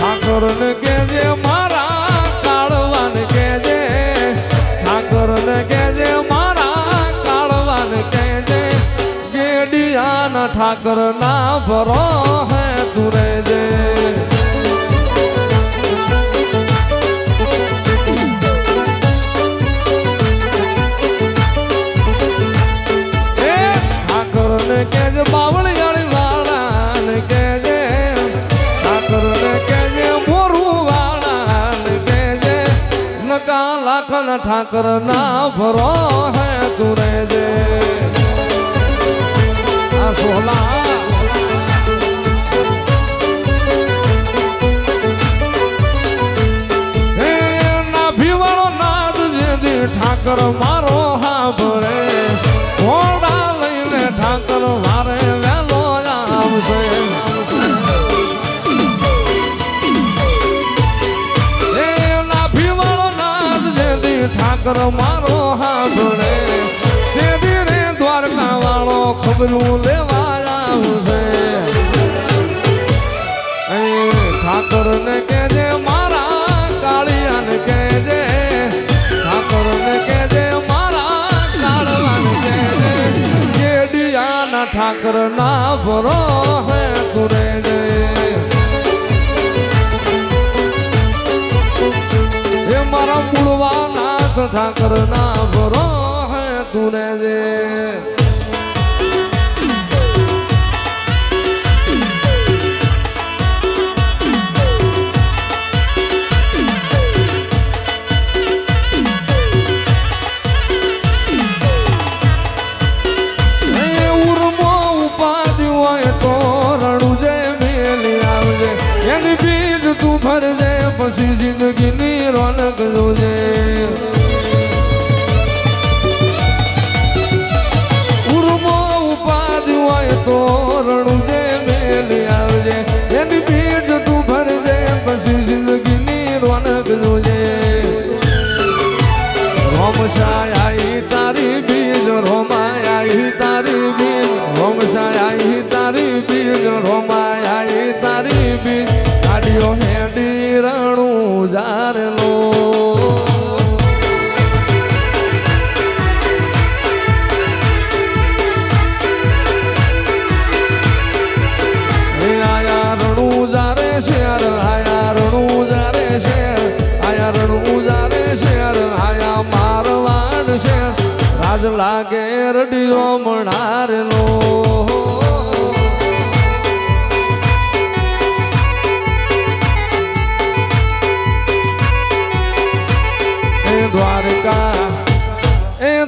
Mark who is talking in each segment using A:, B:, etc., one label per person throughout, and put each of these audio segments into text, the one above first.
A: ઠાકરને કેજે મારા કાળવાને કેજે ઠાકરને કેજે મારા કાળવાને કેજે ગેડિયાના ઠાકરના ભરો હે તું રેજે કેજે બાવળિયાળી વાળાને કેજે ઠાકરને કેજે મોરું વાળાને કેજે નકા લાખના ઠાકરના ભરો હે તું રેજે આ સોલા હે નાભી વાળો નાદ જેદી ઠાકર મારો હાભળે ઘોડા લઈને ઠાકર મારે વેલો આવશે એ નાભી વાળો નાદ જેદી ઠાકર મારો હાભળે તેદી રે દ્વારકા વાળો ખબરું લેવા આવશે એ ઠાકરને કેજે મારા કાળિયાને કેજે ઠાકરને કેજે ઠાકર ના ભરો હે તું રેજે એ મારા મૂળવા નાથ ઠાકર ના ભરો હે તું રેજે તું ભરજે પછી જિંદગીની રોનક જોજે ઉર્મો ઉપાધિ હોય તો રણુજે મેલી આવજે એની બીજ તું ભરજે પછી જિંદગીની રોનક જોજે રોમશાઈ તારી બીજ રોમાઈ તારી બીજ રોમશાઈ તારી બીજ રોમાઈ તારી બીજ ગાડીઓ હેડી રણું જારલો આયા રણું જારે શેર આયા રણું જારે શેર આયા રણું જારે શેર આયા મારવાડ શેર રાજ લાગે રડિયો મણારલો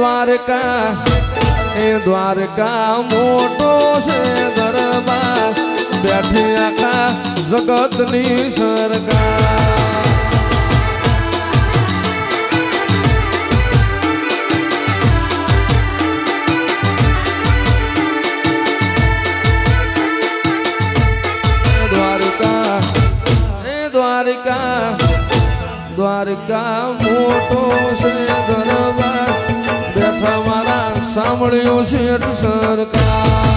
A: દ્વારકા એ દ્વારકા મોટો છે દરબાર બેઠી આખા જગતની સરકાર દ્વારકા મોટો છે દરબાર બેઠા મારા સાંભળ્યો શેઠ સરકાર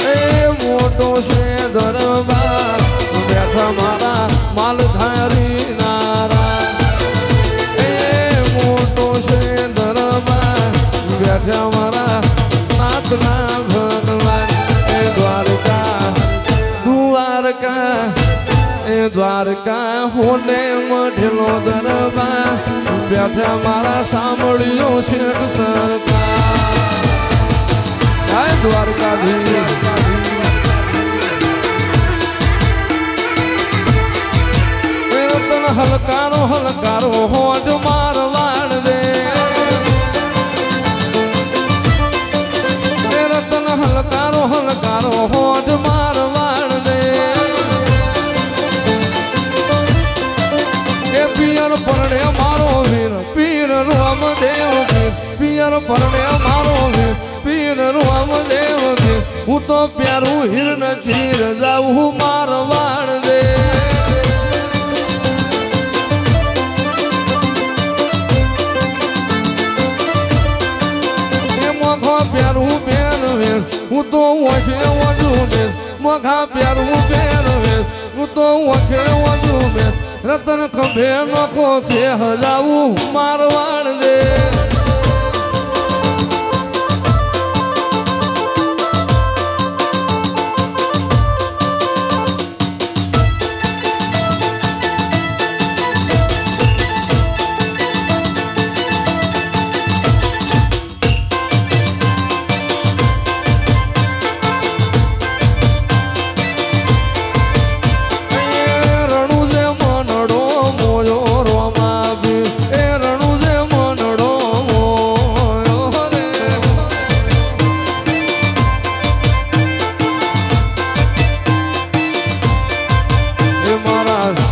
A: એ મોટો છે દરબાર બેઠા મારા માલધારી નારા એ મોટો છે દરબાર બેઠા મારા નાથના ભગવાન એ દ્વારકા હોને મઢેલો દરબાર બેઠા મારા સાંભળ્યો શેઠ સરકાર દ્વારકાધીશ હલકારો હલકારો હોજ મારવાડ દે રતન હલકારો હલકારો હોજ મારવાડ દે એ પિયર પરણે મારો વીર પીર રામદેવ પિયર પરણે મારો વીર પીર રામદેવ હું તો પ્યારું હિરણ ચીર જાઉં મારવાડ દે હું તો ઓછે વધુ બેસ મખા પહેરવું પહેરવેશ હું તો ઓછે વધુ બેસ રતન ખભે નખો કે હજાવું મારવાડ દે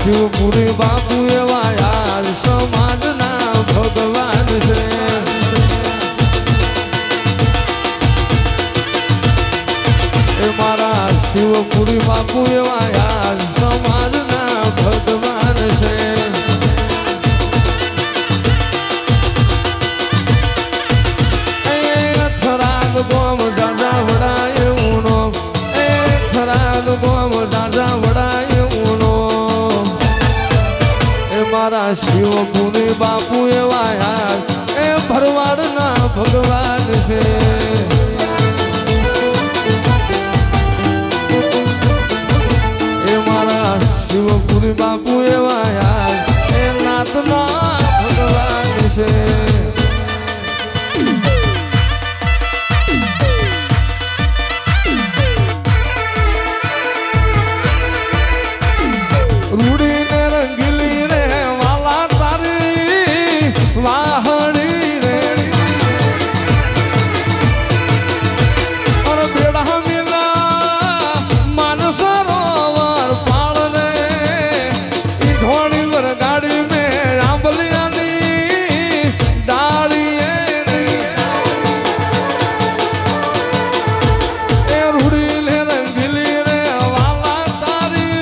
A: શિવપુરી બાપુ એવા યાર સમાજના ભગવાન છે એ મારા શિવપુરી બાપુ એવા યાર સમાજના ભગવાન છે થરાદ ગોમ દાદા વડા એવું નો થરાદ ગોમ દાદા વડા મારા શિવપુરી બાપુ એવા યાર એ ભરવાડના ભગવાન છે એ મારા શિવપુરી બાપુ એવા યાર એ નાથના ભગવાન છે રૂડીને રંગીલી રે વાલા તારી વાહણી રે ઓર બેડા મિલા માન સરોવર પાળ રે ઈ ઢોળી વર ગાડી મે આંબલિયાની ડાળીએ રે એ રૂડી લે રંગીલી રે વાલા તારી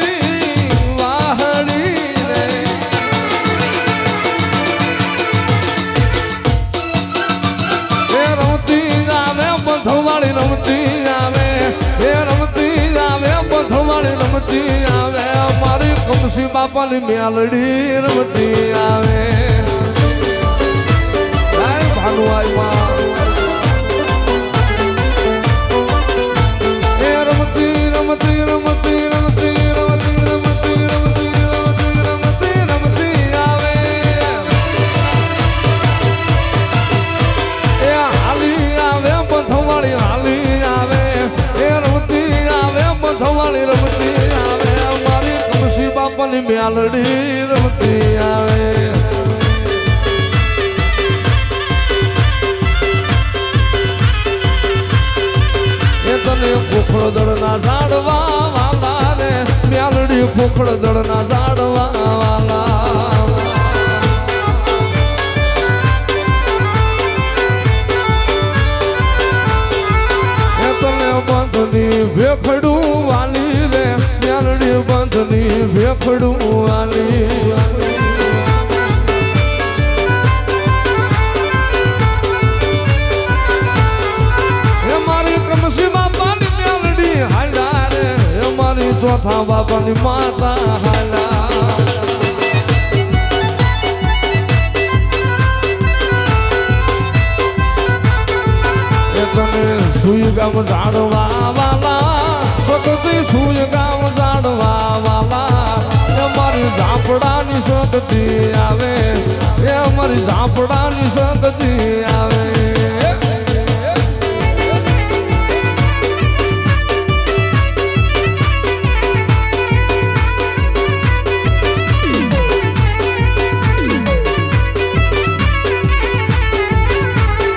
A: રમતી આવે મારી કમસી બાપાની મેલડી રમતી આવે ભાનુઆઈ માં એ રમતી રમતી રમતી રમતી રમતી રમતી રમતી રમતી રમતી આવે એ હાલી આવે બંધવાળી હાલી આવે એ રમતી આવે બંધવાળી રમતી બાપાની મેલડી રમતી આવે એ તને ખોખળ દળના ઝાડવા વાલા રે મેલડી ખોખળ દળના ઝાડવા વાલા એ તને બંધની ભેખડું વાલી રે મેલડી બંધની ભેખડું વાલી એ મારી કમસી બાપાની મેલડી હાલા રે એ મારી ચોથા બાપાની માતા હાલા એ તને સુઈ ગામ ઝાડવા વાલા સકતી સુઈ ગામ ઝાડવા વાલા એ મારી ઝાપડાની શક્તિ આવે એ મારી ઝાપડાની શક્તિ આવે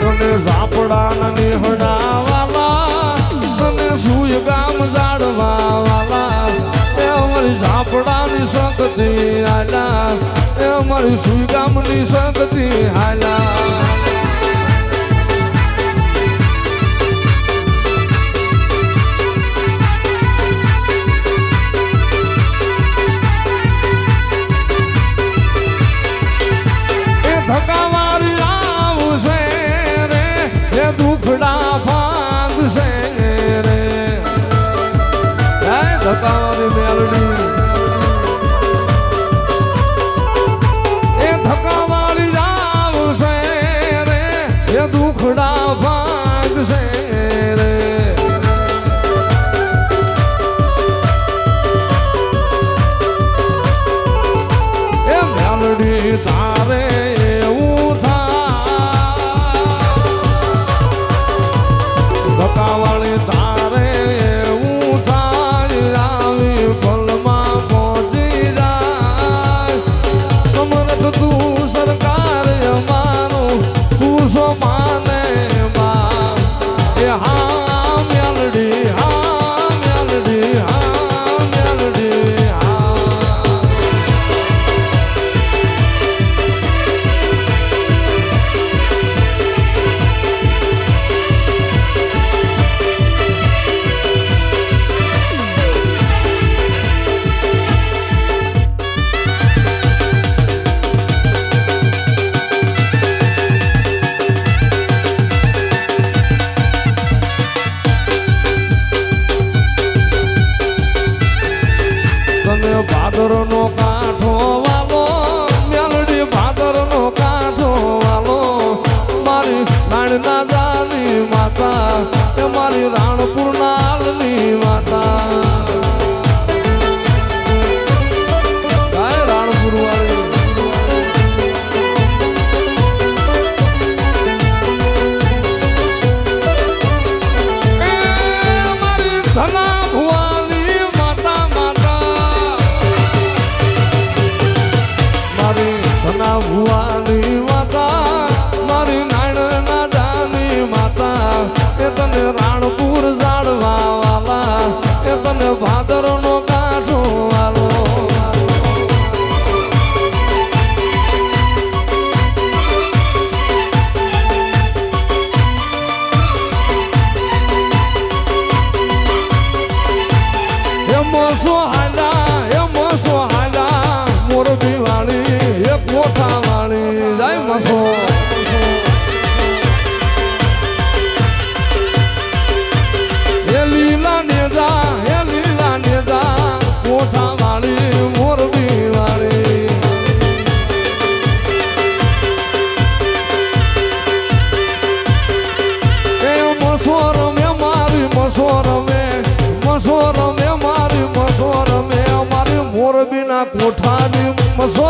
A: તને ઝાપડાના નિહડા વાલા તને સુઈ ગામ ઝાડવા વાલા એ અમારી ઝાપડાની શક્તિ હાલા એ અમારી સુઈ ગામની શક્તિ હાલા એ ધકાવારી આવશે રે એ દુખડા ભાંગશે રે દુખડા ભાગ છે રે એ મેલડી તારે એવું થાય ધકાવાળી તારે એવું થાય આવી પલમાં પહોંચી જાય સમર્થ તું સરકાર અમારું તું સો માને માં એ હા મેલડી હા મેલડી હા મેલડી હા તમે ભાદરનો કાંઠો વાલો મેલડી ભાદરનો કાંઠો વાલો મારી રાણના જાની માતા એ મારી રાણપુરના હાલની માતા કાય રાણપુર વાળી એ મારી ધના ભુવાની માતા ધના ભુવાની માતા મારી નાણના જાની માતા એ તને રાણપુર જાળવા વાલા એ તને ભાદરનો કાંઠો વાલો મોસો હાજા મોરબી વાળી એ કોઠા વાળી જાય મસો એ લીલા નેજા કોઠા વાળી મોરબી વાળી એ મસો રમે મારી મસો રમે મારી મસો રમે મારી મોરબીના કોઠાની મસો